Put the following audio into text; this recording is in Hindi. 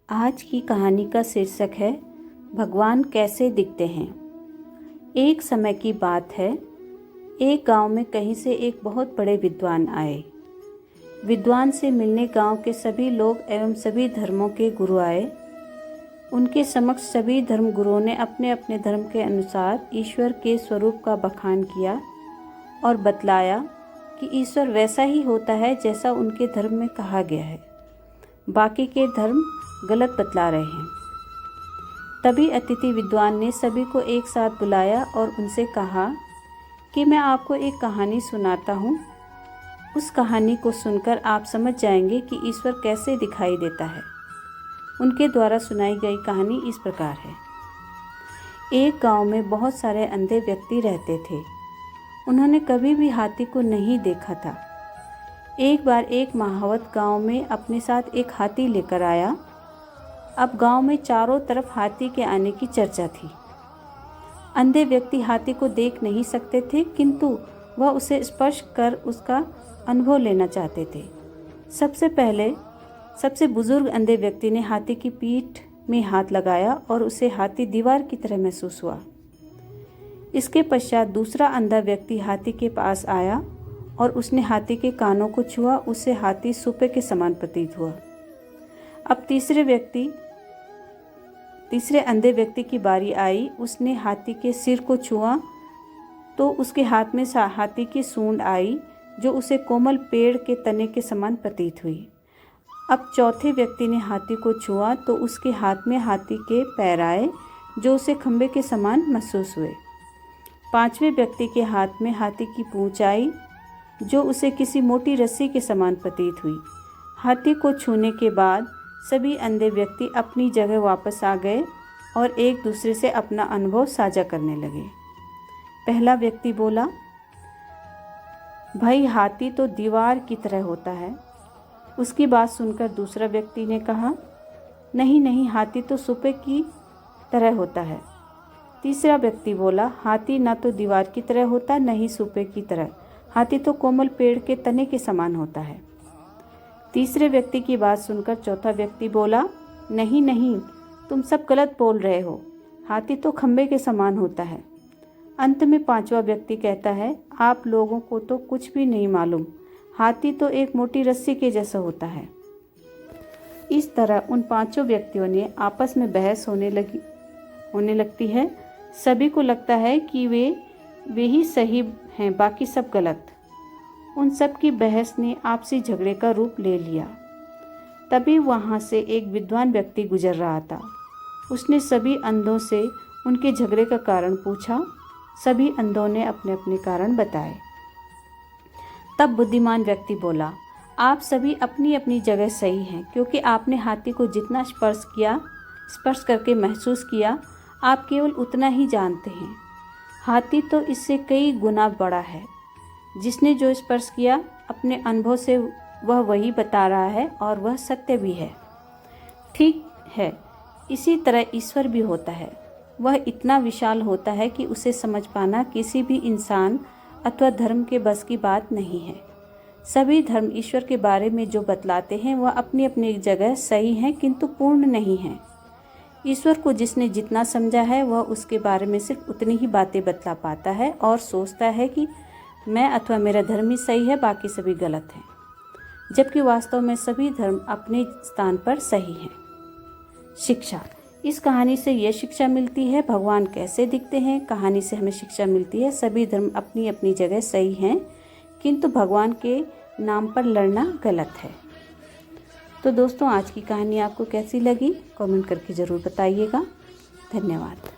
आज की कहानी का शीर्षक है भगवान कैसे दिखते हैं। एक समय की बात है, एक गांव में कहीं से एक बहुत बड़े विद्वान आए। विद्वान से मिलने गांव के सभी लोग एवं सभी धर्मों के गुरु आए। उनके समक्ष सभी धर्म गुरुओं ने अपने अपने धर्म के अनुसार ईश्वर के स्वरूप का बखान किया और बतलाया कि ईश्वर वैसा ही होता है जैसा उनके धर्म में कहा गया है, बाकी के धर्म गलत बतला रहे हैं। तभी अतिथि विद्वान ने सभी को एक साथ बुलाया और उनसे कहा कि मैं आपको एक कहानी सुनाता हूँ। उस कहानी को सुनकर आप समझ जाएंगे कि ईश्वर कैसे दिखाई देता है। उनके द्वारा सुनाई गई कहानी इस प्रकार है। एक गांव में बहुत सारे अंधे व्यक्ति रहते थे। उन्होंने कभी भी हाथी को नहीं देखा था। एक बार एक महावत गांव में अपने साथ एक हाथी लेकर आया। अब गांव में चारों तरफ हाथी के आने की चर्चा थी। अंधे व्यक्ति हाथी को देख नहीं सकते थे, किंतु वह उसे स्पर्श कर उसका अनुभव लेना चाहते थे। सबसे बुजुर्ग अंधे व्यक्ति ने हाथी की पीठ में हाथ लगाया और उसे हाथी दीवार की तरह महसूस हुआ। इसके पश्चात दूसरा अंधा व्यक्ति हाथी के पास आया और उसने हाथी के कानों को छुआ। उससे हाथी सूपे के समान प्रतीत हुआ। अब तीसरे अंधे व्यक्ति की बारी आई। उसने हाथी के सिर को छुआ तो उसके हाथ में हाथी की सूंड आई, जो उसे कोमल पेड़ के तने के समान प्रतीत हुई। अब चौथे व्यक्ति ने हाथी को छुआ तो उसके हाथ में हाथी के पैर आए, जो उसे खंबे के समान महसूस हुए। पांचवें व्यक्ति के हाथ में हाथी की पूंछ आई, जो उसे किसी मोटी रस्सी के समान प्रतीत हुई। हाथी को छूने के बाद सभी अंधे व्यक्ति अपनी जगह वापस आ गए और एक दूसरे से अपना अनुभव साझा करने लगे। पहला व्यक्ति बोला, भाई हाथी तो दीवार की तरह होता है। उसकी बात सुनकर दूसरा व्यक्ति ने कहा, नहीं, हाथी तो सूपे की तरह होता है। तीसरा व्यक्ति बोला, हाथी ना तो दीवार की तरह होता, न ही सूपे की तरह। हाथी तो कोमल पेड़ के तने के समान होता है। तीसरे व्यक्ति की बात सुनकर चौथा व्यक्ति बोला, नहीं, तुम सब गलत बोल रहे हो। हाथी तो खंबे के समान होता है। अंत में पांचवा व्यक्ति कहता है, आप लोगों को तो कुछ भी नहीं मालूम। हाथी तो एक मोटी रस्सी के जैसा होता है। इस तरह उन पांचों व्यक्तियों ने आपस में बहस होने लगती है। सभी को लगता है कि वे ही सही हैं, बाकी सब गलत। उन सब की बहस ने आपसी झगड़े का रूप ले लिया। तभी वहाँ से एक विद्वान व्यक्ति गुजर रहा था। उसने सभी अंधों से उनके झगड़े का कारण पूछा। सभी अंधों ने अपने अपने कारण बताए। तब बुद्धिमान व्यक्ति बोला, आप सभी अपनी अपनी जगह सही हैं, क्योंकि आपने हाथी को जितना स्पर्श करके महसूस किया, आप केवल उतना ही जानते हैं। हाथी तो इससे कई गुना बड़ा है। जिसने जो स्पर्श किया अपने अनुभव से वह वही बता रहा है और वह सत्य भी है। ठीक है, इसी तरह ईश्वर भी होता है। वह इतना विशाल होता है कि उसे समझ पाना किसी भी इंसान अथवा धर्म के बस की बात नहीं है। सभी धर्म ईश्वर के बारे में जो बतलाते हैं वह अपनी अपनी जगह सही हैं, किंतु पूर्ण नहीं हैं। ईश्वर को जिसने जितना समझा है वह उसके बारे में सिर्फ उतनी ही बातें बतला पाता है और सोचता है कि मैं अथवा मेरा धर्म ही सही है, बाकी सभी गलत हैं, जबकि वास्तव में सभी धर्म अपने स्थान पर सही हैं। शिक्षा। इस कहानी से यह शिक्षा मिलती है, भगवान कैसे दिखते हैं। कहानी से हमें शिक्षा मिलती है, सभी धर्म अपनी अपनी जगह सही हैं, किंतु भगवान के नाम पर लड़ना गलत है। तो दोस्तों, आज की कहानी आपको कैसी लगी कमेंट करके ज़रूर बताइएगा। धन्यवाद।